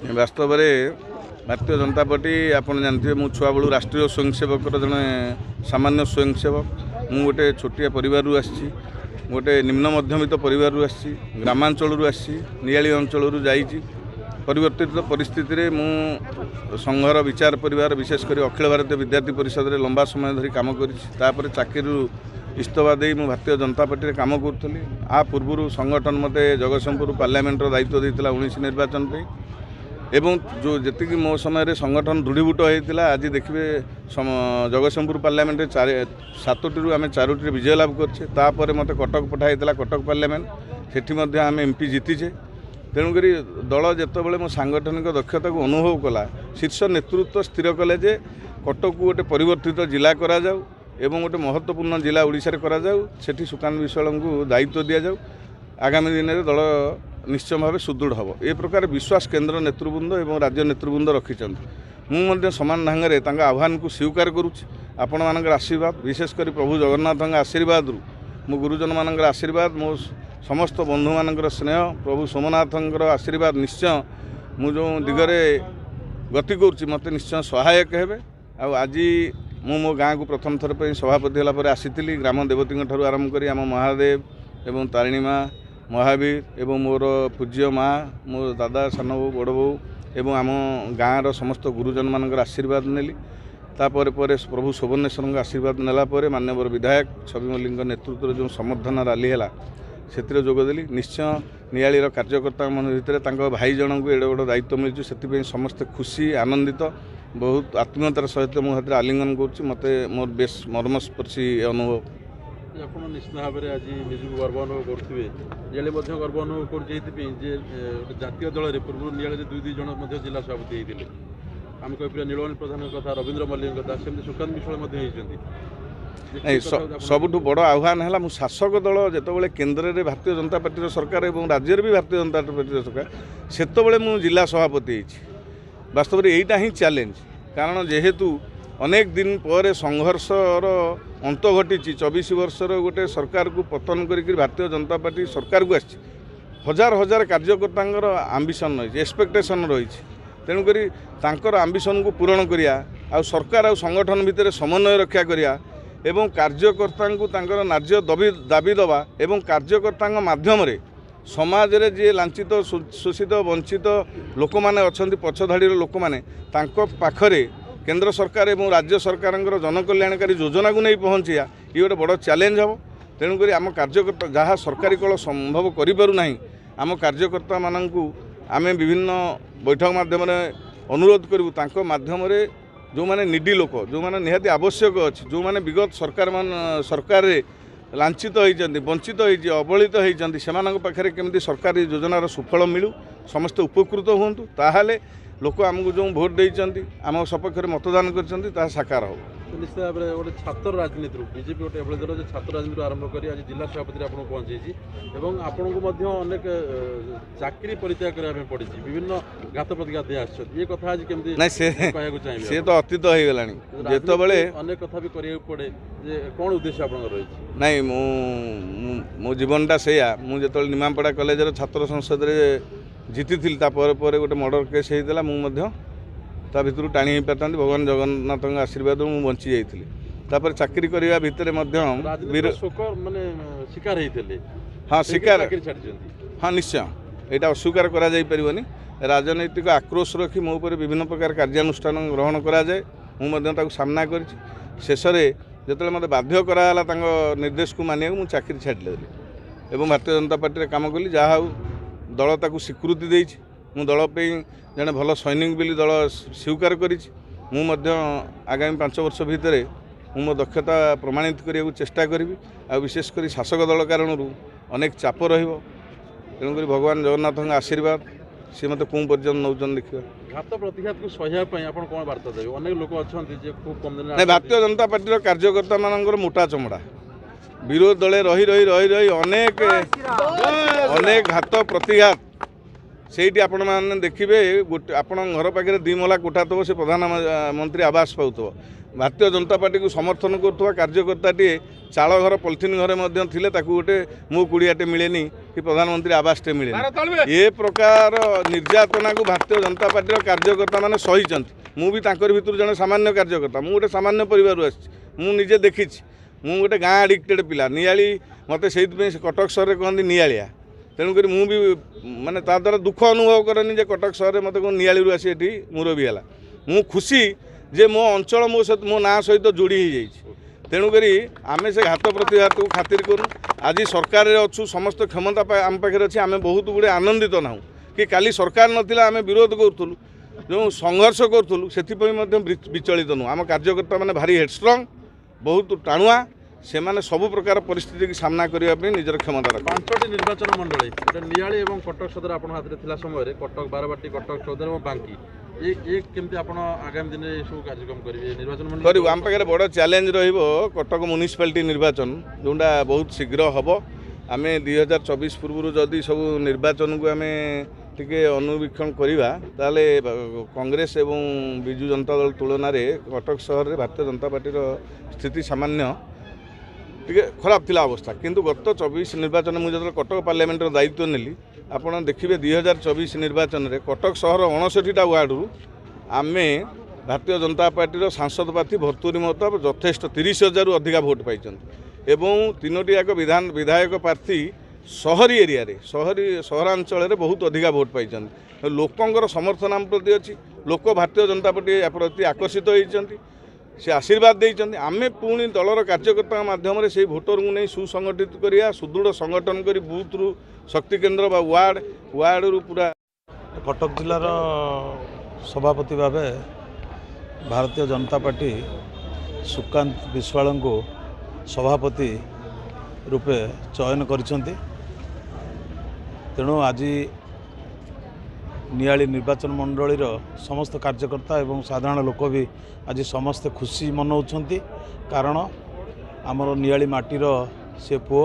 वास्तव में भारतीय जनता पार्टी आपड़ जानते मु छुआ बेलू राष्ट्रीय स्वयंसेवक जड़े सामान्य स्वयंसेवक मु गोटे छोटिया परिवार आसी गोटे निम्न मध्यमित परिवार आसी ग्रामांचल आसी नियाली अंचल जाइए परिवर्तित परिस्थिति रे मु संघर विचार परिवार विशेषकर अखिल भारतीय विद्यार्थी परिषद रे लंबा समय धरी काम कर चाकरी इस्तफा दे मु भारतीय जनता पार्टी रे काम करुली आ पूर्व संगठन मते जगतसिंहपुर पार्लियामेंट दायित्व देता 19 निर्वाचन पे एवं जो जी मो समय संगठन दृढ़ीभूत होता आज देखिए जगतसिंहपुर पार्लियामेंट 7टी आम 4टी विजय लाभ करपर मत कटक पठाई कटक पार्लियामेंट से आम एमपी जीतीचे तेणुक दल जितेबाला मो सांगठनिक दक्षता को अनुभव कला शीर्ष नेतृत्व स्थिर कले जे कटक को गोटे परिवर्तित जिला करा जाऊ एवं गोटे महत्वपूर्ण जिला ओडिशा रे करा जाऊ सेठी सुकांत विश्वाल को दायित्व दि जाऊ आगामी दिन में दल निश्चय भाव सुदृढ़ हम ए प्रकार विश्वास केन्द्र नेतृवृंद और राज्य नेतृवृंद रखिंट मुझे सामान ढंग से आह्वान को स्वीकार करुच्ची आपण मान आशीर्वाद विशेषकर प्रभु जगन्नाथ आशीर्वाद रु मो गुरुजन मान आशीर्वाद मो समस्त बंधु मान स्नेह प्रभु सोमनाथ आशीर्वाद निश्चय मुझे दिगरे गति करुच्ची मत निश्चय सहायक हे आज मो गाँ को प्रथम थर पर सभापति होगापर आसी ग्राम देवती ठार आरंभ कर आम महादेव एवं तारिणी माँ महावीर एवं मोर पूज्य माँ मो दादा सान बो बड़ बो एवं आम गाँव समस्त गुरुजन मान आशीर्वाद नेली तापर प्रभु शोभनेश्वर आशीर्वाद नेलापर माननीय विधायक छवि मल्लिक नेतृत्व जो समर्थन रैली है से जोगदेली निश्चय नियालीर कार्यकर्ता मन भितर भाई जन को एडे बड़ दायित्व मिलूँ से समस्ते खुशी आनंदित बहुत आत्मीयतार सहित मुझे आलिंगन कर मत मोर बेस मर्मस्पर्शी अनुभव आप निश्चित भाव में आज निजी गर्व अनुभव करुवे नियाली गर्व अनुभव कर जातीय दल में पूर्व नियाली दुई जन जिला सभापति होते आम कह नीलमणि प्रधान कथा रवींद्र मल्लिक कथा सेमती सुकांत विश्वाल नहीं सबुठ बड़ आह्वान है शासक दल जिते केन्द्र में भारतीय जनता पार्टी सरकार और राज्य भी भारतीय जनता पार्टी सरकार से मु जिला सभापति वास्तव में यहीटा ही चैलेंज कारण जेहेतु अनेक दिन पर संघर्षर अंत घटी 24 वर्षर गोटे सरकार को पतन कर भारतीय जनता पार्टी सरकार को आसी हजार हजार कार्यकर्ता आंबिशन रही एक्सपेक्टेशन रही तेणुक आंबिशन को पूरण करिया सरकार और संगठन भितर समन्वय रक्षा करिया एवं कार्यकर्ता को न्याय दाबी दबा एवं कार्यकर्ता माध्यम समाज रे जे लांछित शोषित वंचित लोक मैंने अच्छा पछधाड़ी लोक मैंने पाखरे केंद्र सरकार और राज्य सरकार जनकल्याणकारी योजना को नहीं पहुँचा ये गोटे बड़ चैलेंज हम तेणुक आम कार्यकर्ता जहाँ सरकारी कल संभव करूना आम कार्यकर्ता मानू आम विभिन्न बैठक माध्यम अनुरोध करूँ माध्यम जो माने निडी लोक जो माने निहाती आवश्यक अच्छी जो माने विगत सरकार लांछित होती वंचित होती अवहेलित होती से पाखे केमती सरकारी योजनार सुफल मिलू समस्ते उपकृत हूँ ताहले लोक आमको जो भोट देती आम सपक्ष मतदान कर साकार हो निश्चित भाव में गोटे छात्र राजनीति बीजेपी गोटे एभली दल छात्र राजनीति आरंभ कर आज जिला सभापति आपको पहुंची आपन को अनेक चाकरी परित्याग करने पड़ी विभिन्न घात प्रतिघात ये कथा आज केमती चाहिए सी तो अतीत हो गला जिते अनेक कथा भी करा पड़े कौन उद्देश्य आप नहीं मो जीवनटा से मुझे निमापड़ा कॉलेज छात्र संसद जीती गोटे मर्डर केस होता मुझे ता भितर टाणी पारता भगवान जगन्नाथ आशीर्वाद मुझे बंची जाइली चाकरी करने भितर शिकार हाँ शिकार हाँ निश्चय यहाँ अस्वीकार कर राजनैतिक आक्रोश रखी मो पर विभिन्न प्रकार कार्यानुष्ठान ग्रहण कराए मुझे सामना कर शेष जो मत बाध्य कराला निर्देश को मानिया मुझे चाकरी छाड़देली और भारतीय जनता पार्टी काम कली जहाँ दल ताकू स्वीकृति देती मु दल जड़े भल सैनिक बोली दल स्वीकार करी आगामी 5 वर्ष भितर मो दक्षता प्रमाणित करने चेष्टा करी आ विशेषकर शासक दल कारण अनेक चाप तेणुक भगवान जगन्नाथ आशीर्वाद सी मत कौन पर्यटन नौन देखा घात प्रतिघात को सहायक कौन बार्ता देवे अनेक लोक अच्छा खूब कम दिन नहीं भारतीय जनता पार्टी कार्यकर्ता मान मोटा चमड़ा विरोध दले रही रही रही रही अनेक घात प्रतिघात से आपण मैंने देखिए गोटे आपण घर पाखे 2 महला कोठा थो से प्रधानमंत्री आवास पाऊब भारतीय जनता पार्टी को समर्थन करुवा कार्यकर्ताटे चाल घर पॉलिथिन घरे मध्य थिले ताकू गोटे मो कुड़ियाटे मिलेनी कि प्रधानमंत्री आवासटे मिले ए प्रकार निर्यातना को भारतीय जनता पार्टी कार्यकर्ता मैंने सही मु भी तांकर भितर जने सामान्य कार्यकर्ता मु गोटे सामान्य परिवार आसी मुझे देखी मु गोटे गाँ आडिक्टेड पिला नियाली मत से कटक सहर कहते नियालिया तेणुक मु भी माने ता द्वारा दुख अनुभव करनी जे कटक सहर मत नियाली आसी ये मुरबी है मु खुशी जे मो अंचल मो ना सहित जोड़ी हो जाइए तेणुक आम से घात प्रतिघात को खातिर करूँ आज सरकार अच्छु समस्त क्षमता आम पाखे अच्छी आम बहुत गुड़े आनंदित ना कि काली सरकार नाला आम विरोध करूँ जो संघर्ष करूँ से विचलित नुह आम कार्यकर्ता मैंने भारी हेडस्ट्रंग बहुत टाणुआ से माने सबु प्रकार परिस्थिति की सामना करने निजर क्षमता रख 5टी निर्वाचन मंडली नियाली और कटक सदर आप हाथ में थिला समय कटक बारवाटी कटक सदर और बांकी ये केमती आप आगामी दिन सब कार्यक्रम करेंगे निर्वाचन मंडल करूँ आम पाखे बड़ चैलेंज कटक म्युनिसिपालिटी निर्वाचन जोटा बहुत शीघ्र हम आम 2024 पूर्व जदि सब निर्वाचन को आम टिके अनुवीक्षण करवा ताले कांग्रेस एवं विजु जनता दल तुलन में कटक सहर में भारतीय जनता पार्टी स्थिति सामान्य टिके खराब थिला अवस्था किंतु गत 24 निर्वाचन मुझे जो कटक पार्लियामेंटर दायित्व नेली आपड़ देखिए 2024 निर्वाचन में कटक सहर 59टा वार्ड आम भारतीय जनता पार्टी सांसद प्रार्थी भर्तुरी महताब यथेष्ट 30,000 अधिका भोट पाई एवं 3टी जाक विधायक प्रार्थी सहरी एरिया सहरांचल बहुत अधिका भोट पाई लोकंर समर्थन आम प्रति अच्छी लोक भारतीय जनता पार्टी प्रति आकर्षित होती से आशीर्वाद देते आम पुणी दलर कार्यकर्ता माध्यम से भोटर को नहीं सुसंगठित करिया सुदृढ़ संगठन करी बूथ रु शक्ति केन्द्र बा वार्ड रु पूरा कटक जिलार सभापति भाव भारतीय जनता पार्टी सुकांत विश्वाल को सभापति रूपे चयन करिसेंती तेणु आज नियाली निर्वाचन मंडलीर समस्त कार्यकर्ता एवं साधारण लोक भी आज समस्ते खुशी मनाउछंती कारण आमर नियाली माटीर से पुओ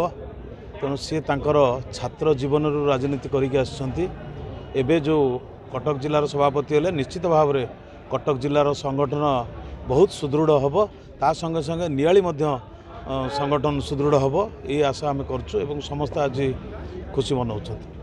तेणु सी तांकर छात्र जीवन राजनीति करिक आछंती एबे जो कटक जिलार सभापति हेले निश्चित भाव में कटक जिलार संगठन बहुत सुदृढ़ हम ता संगे संगे नियाली मध्य संगठन सुदृढ़ हम ये आशा आम करछु एवं समस्त आज खुशी मनाउछंती।